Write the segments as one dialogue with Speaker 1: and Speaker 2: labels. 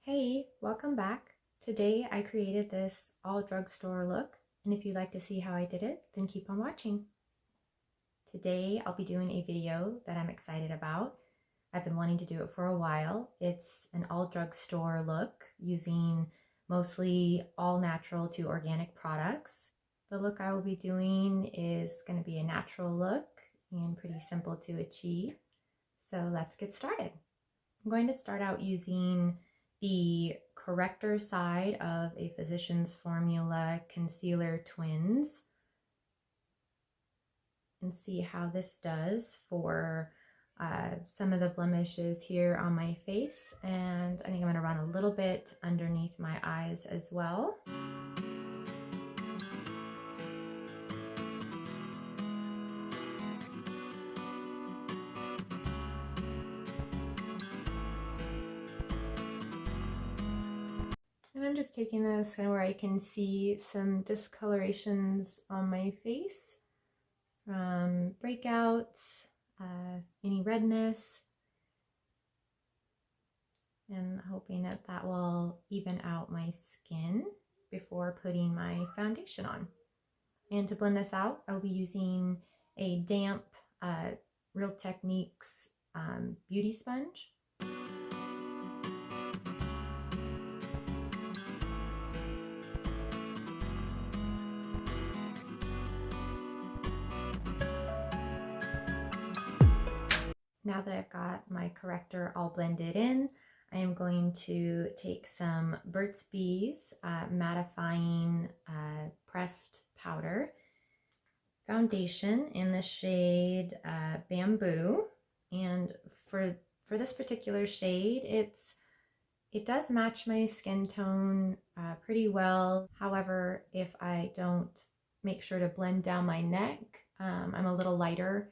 Speaker 1: Hey, welcome back. Today I created this all drugstore look, and if you'd like to see how I did it, then keep on watching. Today I'll be doing a video that I'm excited about. I've been wanting to do it for a while. It's an all drugstore look using mostly all natural to organic products. The look I will be doing is going to be a natural look and pretty simple to achieve. So let's get started. I'm going to start out using the corrector side of a Physicians Formula Concealer Twins and see how this does for some of the blemishes here on my face. And I think I'm going to run a little bit underneath my eyes as well. And I'm just taking this kind of where I can see some discolorations on my face from breakouts, any redness, and hoping that that will even out my skin before putting my foundation on. And to blend this out, I'll be using a damp Real Techniques beauty sponge. Now that I've got my corrector all blended in, I am going to take some Burt's Bees Mattifying Pressed Powder foundation in the shade Bamboo. And for this particular shade, it does match my skin tone pretty well. However, if I don't make sure to blend down my neck, I'm a little lighter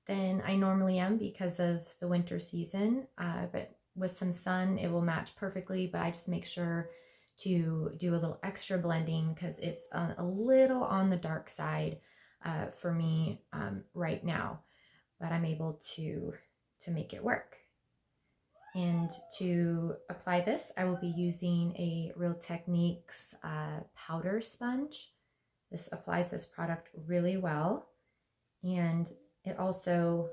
Speaker 1: than I normally am because of the winter season, but with some sun it will match perfectly. But I just make sure to do a little extra blending because it's a little on the dark side for me right now, but I'm able to make it work. And to apply this, I will be using a Real Techniques powder sponge. This applies this product really well, and it also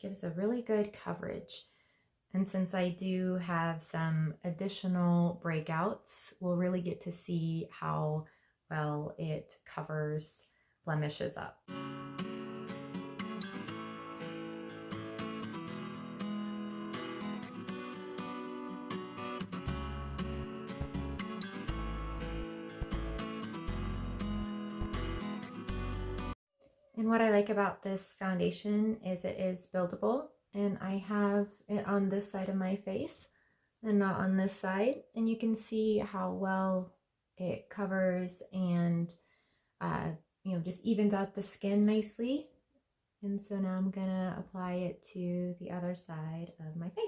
Speaker 1: gives a really good coverage. And since I do have some additional breakouts, we'll really get to see how well it covers blemishes up. And what I like about this foundation is it is buildable, and I have it on this side of my face and not on this side, and you can see how well it covers and just evens out the skin nicely. And so now I'm gonna apply it to the other side of my face.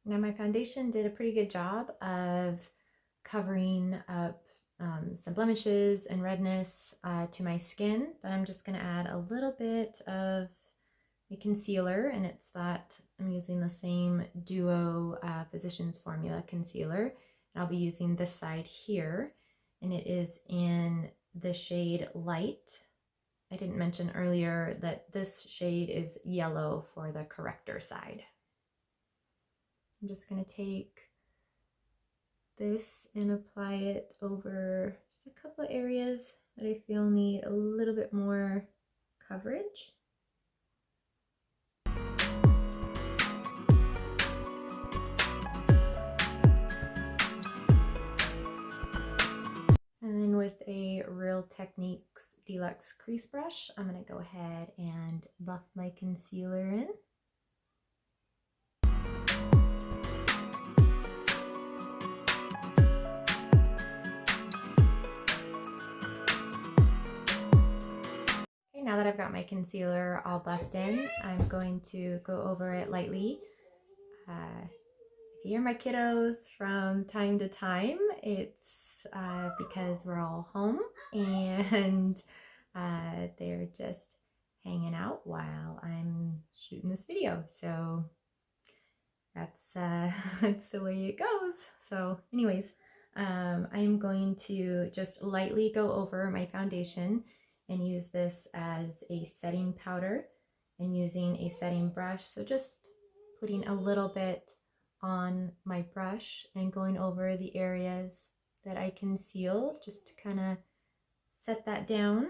Speaker 1: Now my foundation did a pretty good job of covering up some blemishes and redness to my skin, but I'm just going to add a little bit of a concealer, and it's that I'm using the same Duo Physicians Formula concealer. And I'll be using this side here, and it is in the shade Light. I didn't mention earlier that this shade is yellow for the corrector side. I'm just going to take this and apply it over just a couple of areas that I feel need a little bit more coverage. And then with a Real Techniques Deluxe Crease Brush, I'm going to go ahead and buff my concealer in. Now that I've got my concealer all buffed in, I'm going to go over it lightly. If hear my kiddos from time to time, it's because we're all home and they're just hanging out while I'm shooting this video. So that's that's the way it goes. So anyways, I'm going to just lightly go over my foundation and use this as a setting powder and using a setting brush. So just putting a little bit on my brush and going over the areas that I concealed just to kind of set that down.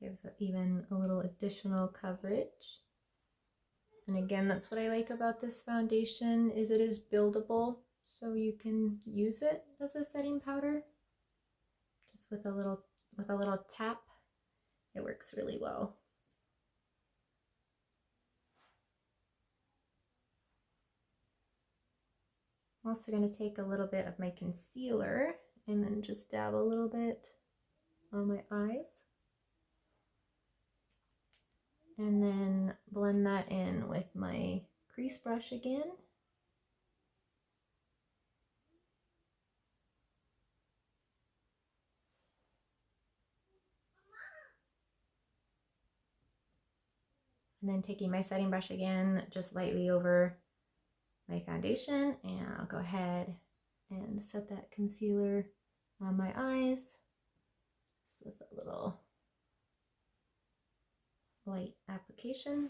Speaker 1: Gives even a little additional coverage. And again, that's what I like about this foundation, is it is buildable, so you can use it as a setting powder. Just with a little tap, it works really well. I'm also going to take a little bit of my concealer and then just dab a little bit on my eyes. And then blend that in with my crease brush again. And then taking my setting brush again, just lightly over my foundation, and I'll go ahead and set that concealer on my eyes just with a little light application.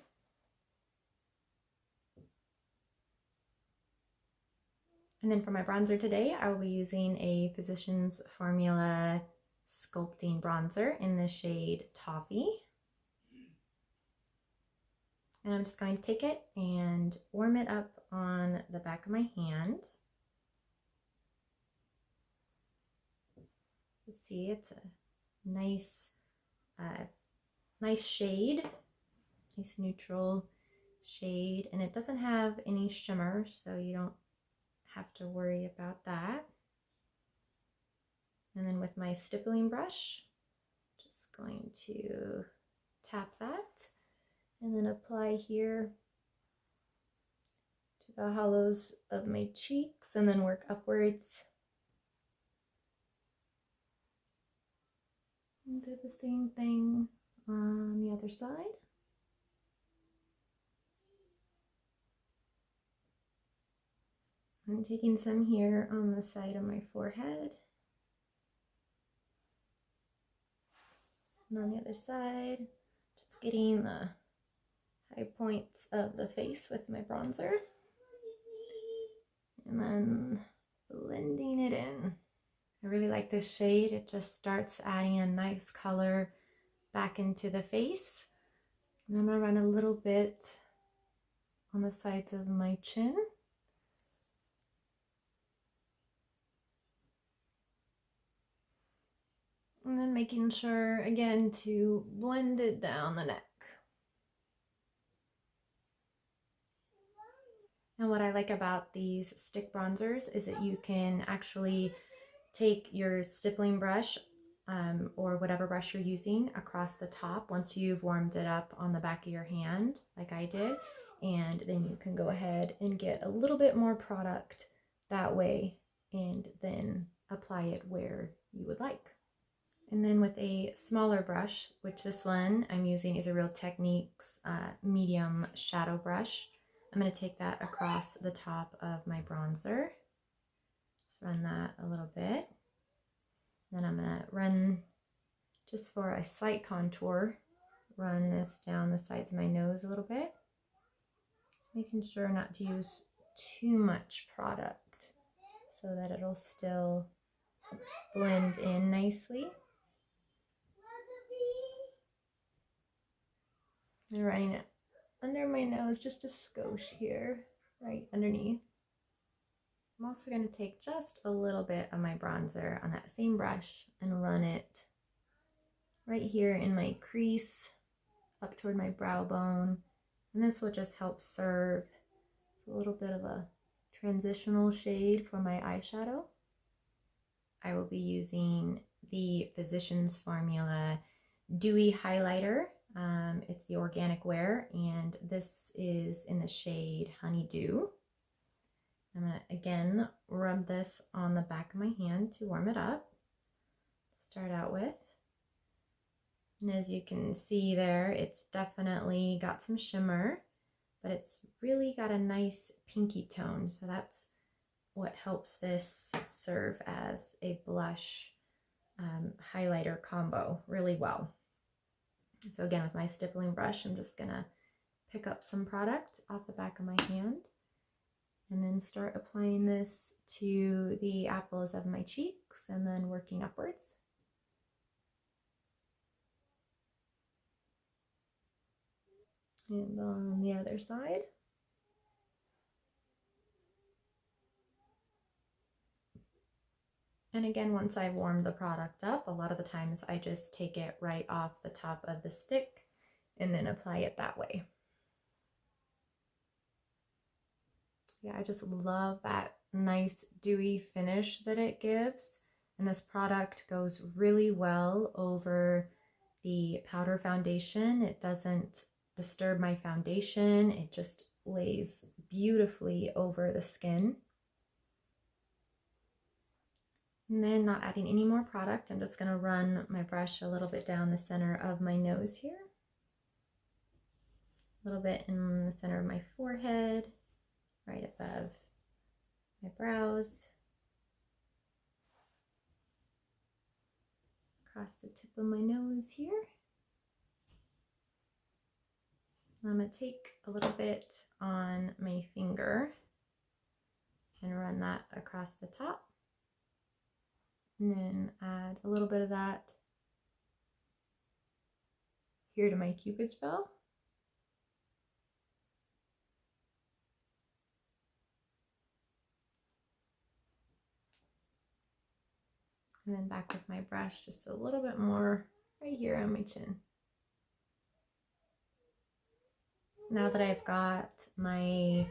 Speaker 1: And then for my bronzer today, I will be using a Physicians Formula Sculpting Bronzer in the shade Toffee. And I'm just going to take it and warm it up on the back of my hand. You see, it's a nice, nice shade, nice neutral shade, and it doesn't have any shimmer, so you don't have to worry about that. And then with my stippling brush, just going to tap that and then apply here to the hollows of my cheeks and then work upwards. And do the same thing on the other side. I'm taking some here on the side of my forehead. And on the other side, just getting the high points of the face with my bronzer. And then blending it in. I really like this shade. It just starts adding a nice color back into the face. And I'm going to run a little bit on the sides of my chin. And then making sure, again, to blend it down the neck. And what I like about these stick bronzers is that you can actually take your stippling brush or whatever brush you're using across the top once you've warmed it up on the back of your hand, like I did. And then you can go ahead and get a little bit more product that way and then apply it where you would like. And then with a smaller brush, which this one I'm using is a Real Techniques medium shadow brush, I'm going to take that across the top of my bronzer. Just run that a little bit. Then I'm going to run, just for a slight contour, run this down the sides of my nose a little bit. Just making sure not to use too much product so that it'll still blend in nicely. And running it under my nose, just a skosh here, right underneath. I'm also going to take just a little bit of my bronzer on that same brush and run it right here in my crease up toward my brow bone. And this will just help serve a little bit of a transitional shade for my eyeshadow. I will be using the Physicians Formula Dewy highlighter It's the Organic Wear, and this is in the shade Honeydew. I'm going to again rub this on the back of my hand to warm it up. Start out with. And as you can see there, it's definitely got some shimmer, but it's really got a nice pinky tone. So that's what helps this serve as a blush highlighter combo really well. So again, with my stippling brush, I'm just gonna pick up some product off the back of my hand and then start applying this to the apples of my cheeks and then working upwards. And on the other side. And again, once I've warmed the product up, a lot of the times I just take it right off the top of the stick and then apply it that way. Yeah, I just love that nice dewy finish that it gives. And this product goes really well over the powder foundation. It doesn't disturb my foundation. It just lays beautifully over the skin. And then not adding any more product, I'm just going to run my brush a little bit down the center of my nose here. A little bit in the center of my forehead, right above my brows. Across the tip of my nose here. I'm going to take a little bit on my finger and run that across the top. And then add a little bit of that here to my Cupid's bow. And then back with my brush, just a little bit more right here on my chin. Now that I've got my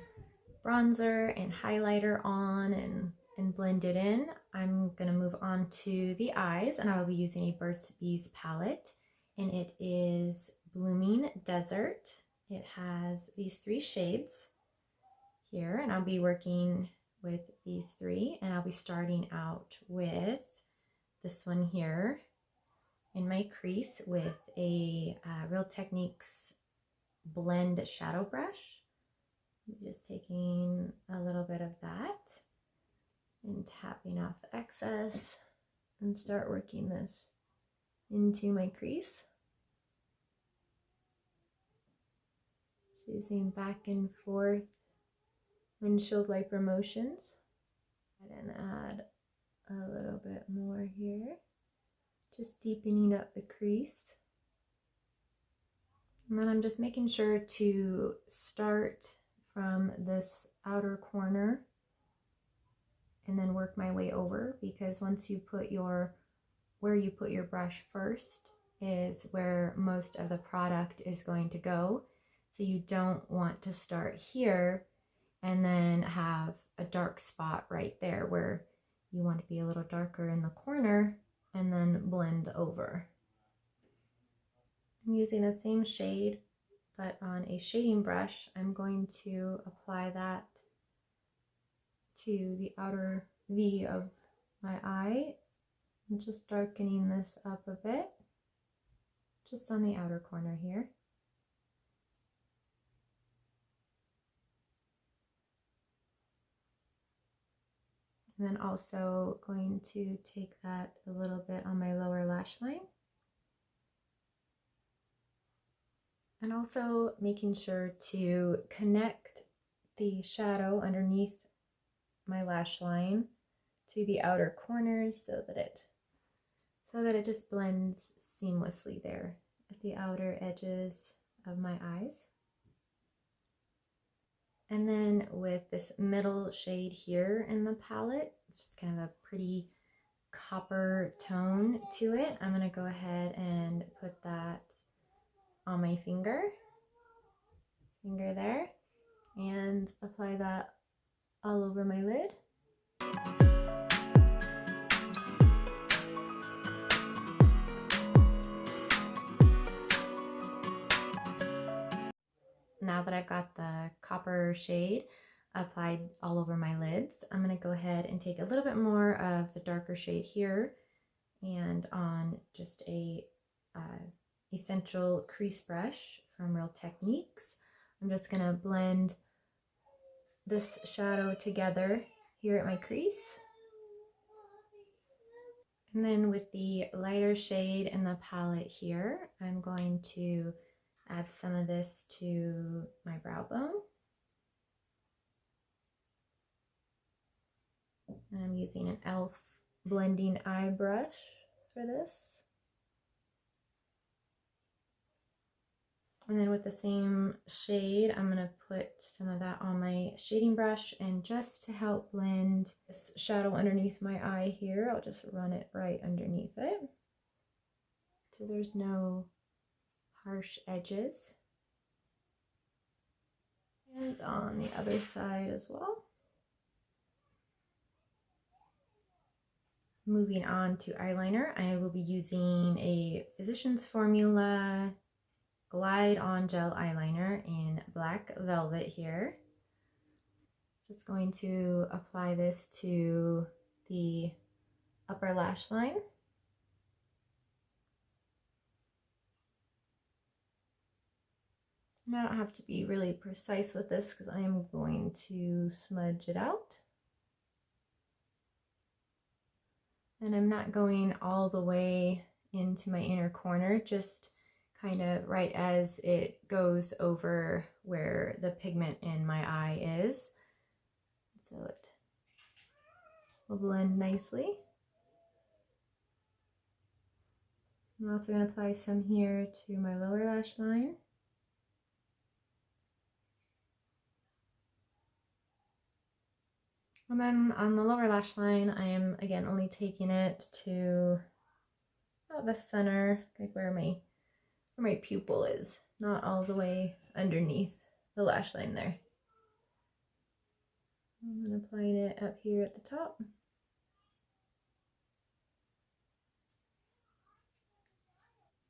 Speaker 1: bronzer and highlighter on and blended in, I'm going to move on to the eyes, and I will be using a Burt's Bees palette, and it is Blooming Desert. It has these 3 shades here, and I'll be working with these 3, and I'll be starting out with this one here in my crease with a Real Techniques blend shadow brush. I'm just taking a little bit of that and tapping off the excess and start working this into my crease. Just using back and forth windshield wiper motions. And add a little bit more here, just deepening up the crease. And then I'm just making sure to start from this outer corner and then work my way over, because once you put where you put your brush first is where most of the product is going to go. So you don't want to start here and then have a dark spot right there where you want to be a little darker in the corner and then blend over. I'm using the same shade, but on a shading brush, I'm going to apply that to the outer V of my eye. I'm just darkening this up a bit, just on the outer corner here. And then also going to take that a little bit on my lower lash line. And also making sure to connect the shadow underneath my lash line to the outer corners so that it just blends seamlessly there at the outer edges of my eyes. And then with this middle shade here in the palette, it's just kind of a pretty copper tone to it. I'm going to go ahead and put that on my finger there, and apply that all over my lid. Now that I've got the copper shade applied all over my lids, I'm going to go ahead and take a little bit more of the darker shade here and on just a essential crease brush from Real Techniques. I'm just going to blend this shadow together here at my crease. And then with the lighter shade in the palette here, I'm going to add some of this to my brow bone. And I'm using an e.l.f. blending eye brush for this. And then with the same shade, I'm going to put some of that on my shading brush, and just to help blend this shadow underneath my eye here, I'll just run it right underneath it so there's no harsh edges. And on the other side as well. Moving on to eyeliner, I will be using a Physicians Formula Glide On Gel Eyeliner in Black Velvet here. Just going to apply this to the upper lash line. And I don't have to be really precise with this because I am going to smudge it out. And I'm not going all the way into my inner corner, just kind of right as it goes over where the pigment in my eye is. So it will blend nicely. I'm also going to apply some here to my lower lash line. And then on the lower lash line, I am again only taking it to about the center, like where my pupil is, not all the way underneath the lash line there. And then applying it up here at the top.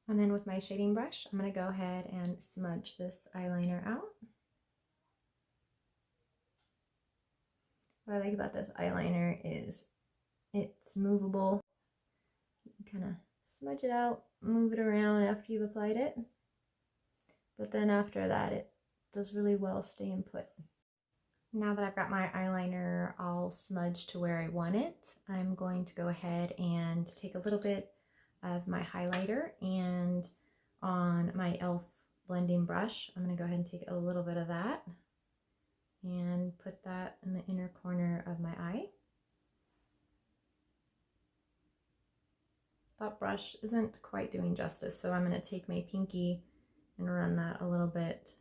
Speaker 1: And then with my shading brush, I'm going to go ahead and smudge this eyeliner out. What I like about this eyeliner is it's movable. You can kind of smudge it out, move it around after you've applied it. But then after that, it does really well staying put. Now that I've got my eyeliner all smudged to where I want it, I'm going to go ahead and take a little bit of my highlighter, and on my e.l.f. blending brush, I'm going to go ahead and take a little bit of that and put that in the inner corner of my eye. That brush isn't quite doing justice, so I'm going to take my pinky and run that a little bit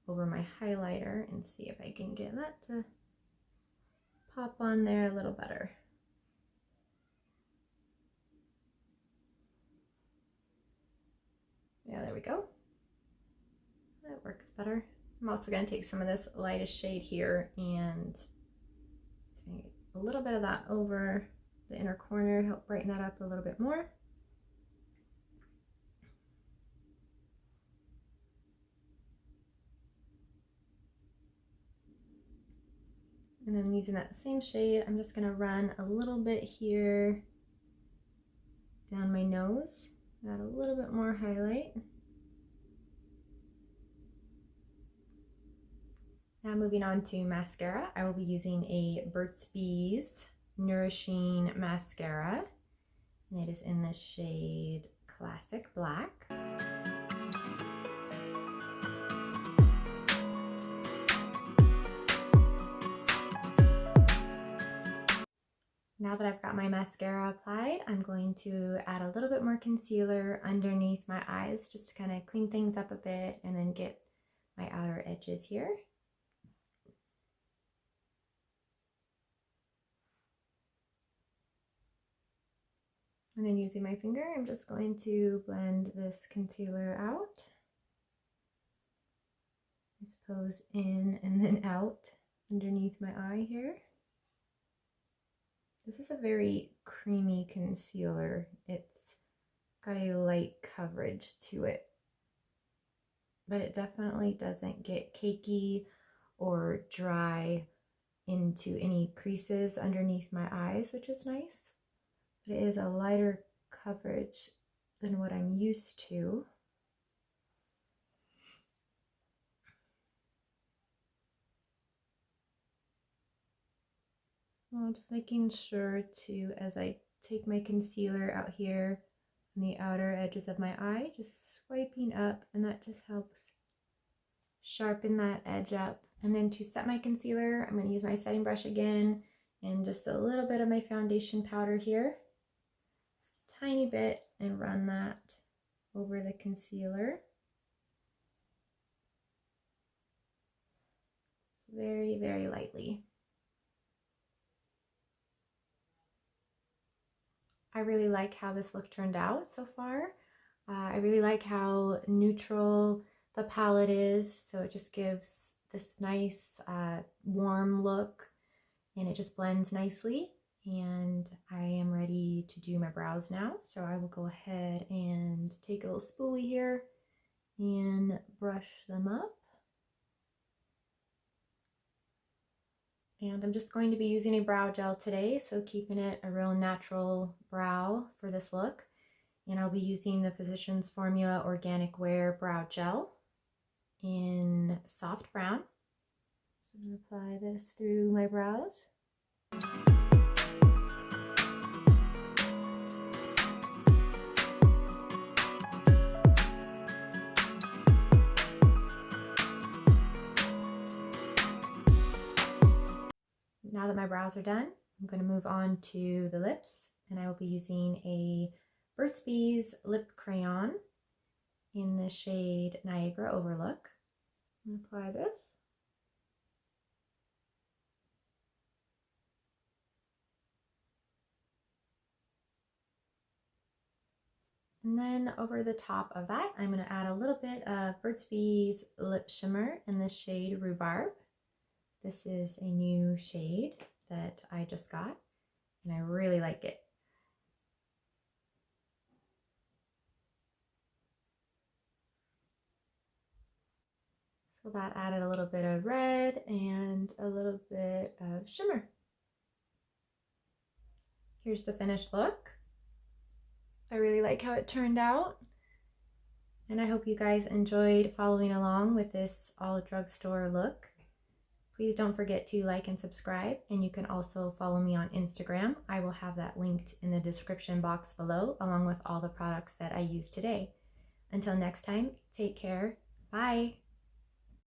Speaker 1: over my highlighter and see if I can get that to pop on there a little better. Yeah, there we go. That works better. I'm also going to take some of this lightest shade here and a little bit of that over the inner corner, help brighten that up a little bit more. And then using that same shade, I'm just going to run a little bit here down my nose, add a little bit more highlight. Now moving on to mascara, I will be using a Burt's Nourishing Mascara, and it is in the shade Classic Black. Now that I've got my mascara applied, I'm going to add a little bit more concealer underneath my eyes just to kind of clean things up a bit and then get my outer edges here. And then using my finger, I'm just going to blend this concealer out. I suppose in and then out underneath my eye here. This is a very creamy concealer. It's got a light coverage to it. but it definitely doesn't get cakey or dry into any creases underneath my eyes, which is nice. But it is a lighter coverage than what I'm used to. Well, just making sure to, as I take my concealer out here on the outer edges of my eye, just swiping up, and that just helps sharpen that edge up. And then to set my concealer, I'm going to use my setting brush again and just a little bit of my foundation powder here, just a tiny bit, and run that over the concealer. Very, very lightly. I really like how this look turned out so far. I really like how neutral the palette is, so it just gives this nice warm look, and it just blends nicely. And I am ready to do my brows now, so I will go ahead and take a little spoolie here and brush them up. And I'm just going to be using a brow gel today, so keeping it a real natural brow for this look. And I'll be using the Physicians Formula Organic Wear Brow Gel in soft brown. So I'm going to apply this through my brows. Now that my brows are done, I'm going to move on to the lips, and I will be using a Burt's Bees lip crayon in the shade Niagara Overlook. I'm going to apply this. And then over the top of that, I'm going to add a little bit of Burt's Bees Lip Shimmer in the shade Rhubarb. This is a new shade that I just got, and I really like it. So that added a little bit of red and a little bit of shimmer. Here's the finished look. I really like how it turned out, and I hope you guys enjoyed following along with this all drugstore look. Please don't forget to like and subscribe, and you can also follow me on Instagram. I will have that linked in the description box below, along with all the products that I used today. Until next time, take care. Bye.